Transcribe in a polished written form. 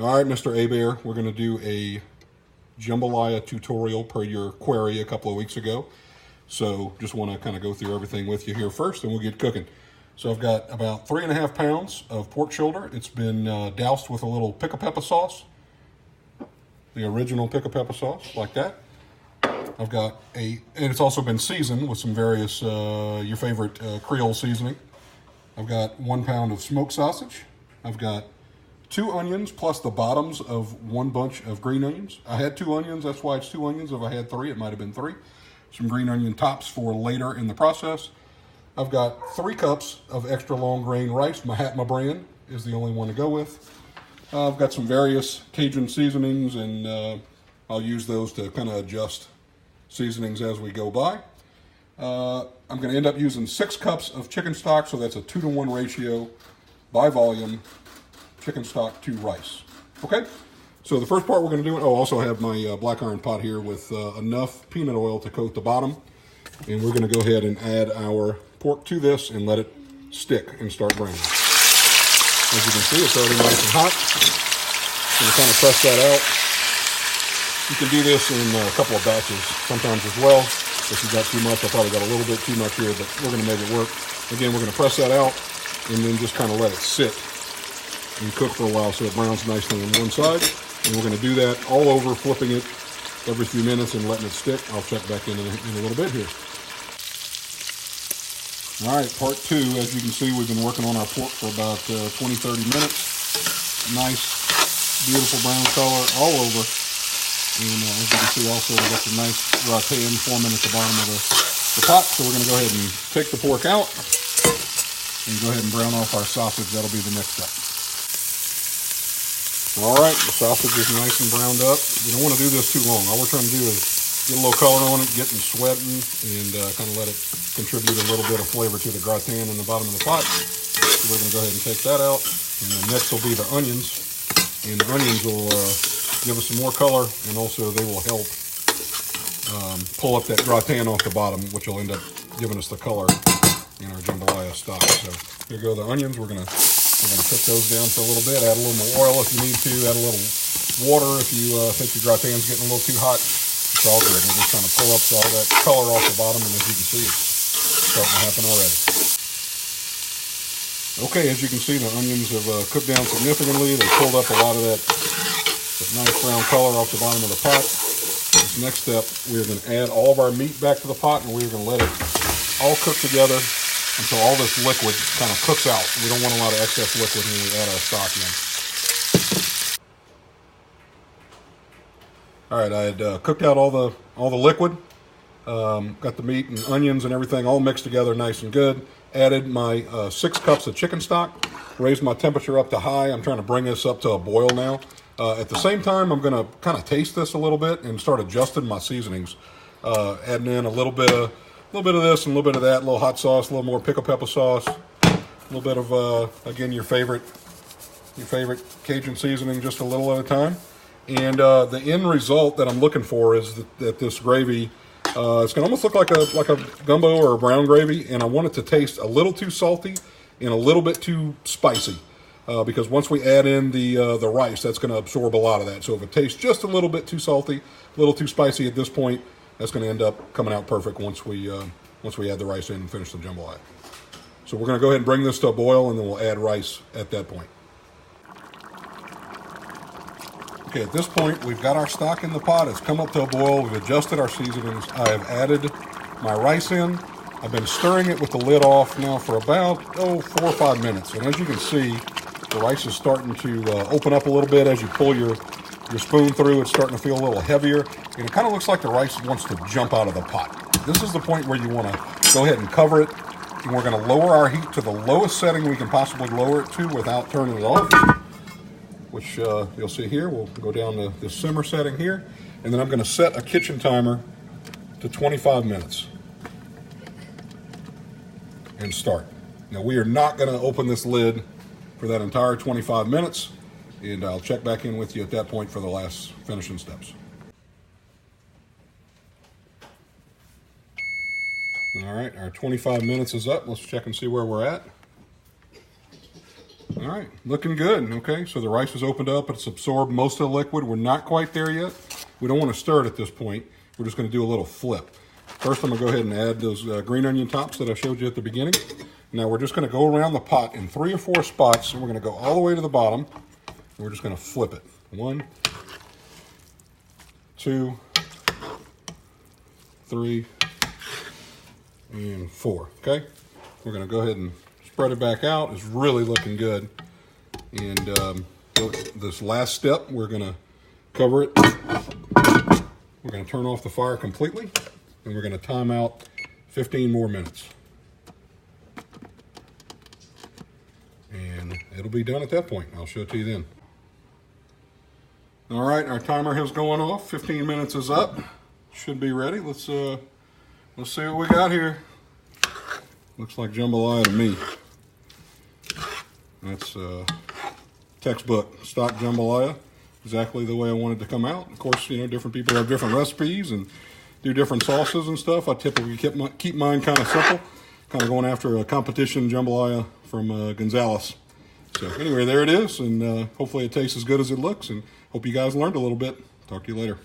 All right, Mr. A-Bear, we're going to do a Jambalaya tutorial per your query a couple of weeks ago. So just want to kind of go through everything with you here first, and we'll get cooking. So I've got about 3.5 pounds of pork shoulder. It's been doused with a little pickle pepper sauce, the original pickle pepper sauce, like that. I've got and it's also been seasoned with some various, your favorite Creole seasoning. I've got 1 pound of smoked sausage. I've got 2 onions plus the bottoms of 1 bunch of green onions. I had 2 onions, that's why it's 2 onions. If I had 3, it might have been 3. Some green onion tops for later in the process. I've got 3 cups of extra long grain rice. Mahatma brand is the only one to go with. I've got some various Cajun seasonings, and I'll use those to kind of adjust seasonings as we go by. I'm going to end up using 6 cups of chicken stock, so that's a 2-to-1 ratio by volume. Chicken stock to rice. Okay, so the first part we're going to do, also I have my black iron pot here with enough peanut oil to coat the bottom, and we're going to go ahead and add our pork to this and let it stick and start browning. As you can see, it's already nice and hot. Going to kind of press that out. You can do this in a couple of batches sometimes as well. If you got too much, I probably got a little bit too much here, but we're going to make it work. Again, we're going to press that out and then just kind of let it sit and cook for a while so it browns nicely on one side. And we're going to do that all over, flipping it every few minutes and letting it stick. I'll check back in a little bit here. All right, part 2. As you can see, we've been working on our pork for about 20-30 minutes. Nice, beautiful brown color all over. And as you can see also, we got some nice gratin forming at the bottom of the pot. So we're going to go ahead and take the pork out and go ahead and brown off our sausage. That'll be the next step. All right, the sausage is nice and browned up. We don't want to do this too long. All we're trying to do is get a little color on it, get them sweating, and kind of let it contribute a little bit of flavor to the gratin in the bottom of the pot. So we're going to go ahead and take that out. And then next will be the onions. And the onions will give us some more color, and also they will help pull up that gratin off the bottom, which will end up giving us the color in our jambalaya stock. So here go the onions. We're gonna cook those down for a little bit. Add a little more oil if you need to. Add a little water if you think your gratin's getting a little too hot. It's all good. We're just trying to pull up all that color off the bottom, and as you can see, it's starting to happen already. Okay, as you can see, the onions have cooked down significantly. They pulled up a lot of that nice brown color off the bottom of the pot. This next step, we're going to add all of our meat back to the pot, and we're going to let it all cook together until all this liquid kind of cooks out. We don't want a lot of excess liquid when we add our stock in. All right, I had cooked out all the liquid. Got the meat and onions and everything all mixed together nice and good. Added my 6 cups of chicken stock. Raised my temperature up to high. I'm trying to bring this up to a boil now. At the same time, I'm going to kind of taste this a little bit and start adjusting my seasonings. Adding in a little bit of this and a little bit of that, a little hot sauce, a little more pickle pepper sauce, a little bit of, again, your favorite Cajun seasoning, just a little at a time. And the end result that I'm looking for is that this gravy, it's going to almost look like a gumbo or a brown gravy, and I want it to taste a little too salty and a little bit too spicy. Because once we add in the rice, that's going to absorb a lot of that. So if it tastes just a little bit too salty, a little too spicy at this point, that's going to end up coming out perfect once we add the rice in and finish the jambalaya. So we're going to go ahead and bring this to a boil, and then we'll add rice at that point. Okay, at this point, we've got our stock in the pot. It's come up to a boil. We've adjusted our seasonings. I have added my rice in. I've been stirring it with the lid off now for about, 4 or 5 minutes. And as you can see, the rice is starting to open up a little bit as you pull your spoon through. It's starting to feel a little heavier, and it kind of looks like the rice wants to jump out of the pot. This is the point where you want to go ahead and cover it, and we're going to lower our heat to the lowest setting we can possibly lower it to without turning it off, which you'll see here. We'll go down to the simmer setting here, and then I'm going to set a kitchen timer to 25 minutes and start. Now, we are not going to open this lid for that entire 25 minutes, and I'll check back in with you at that point for the last finishing steps. All right, our 25 minutes is up. Let's check and see where we're at. All right, looking good. Okay, so the rice is opened up. It's absorbed most of the liquid. We're not quite there yet. We don't want to stir it at this point. We're just going to do a little flip. First, I'm going to go ahead and add those green onion tops that I showed you at the beginning. Now we're just going to go around the pot in 3 or 4 spots, and we're going to go all the way to the bottom. And we're just going to flip it. 1, 2, 3, and 4. Okay, we're going to go ahead and spread it back out. It's really looking good. And this last step, we're going to cover it. We're going to turn off the fire completely, and we're going to time out 15 more minutes. And it'll be done at that point. I'll show it to you then. All right, our timer has gone off. 15 minutes is up. Should be ready. Let's see what we got here. Looks like jambalaya to me. That's textbook stock jambalaya, exactly the way I wanted to come out. Of course, you know, different people have different recipes and do different sauces and stuff. I typically keep mine kind of simple, kind of going after a competition jambalaya from Gonzales. So anyway, there it is, and hopefully it tastes as good as it looks, and hope you guys learned a little bit. Talk to you later.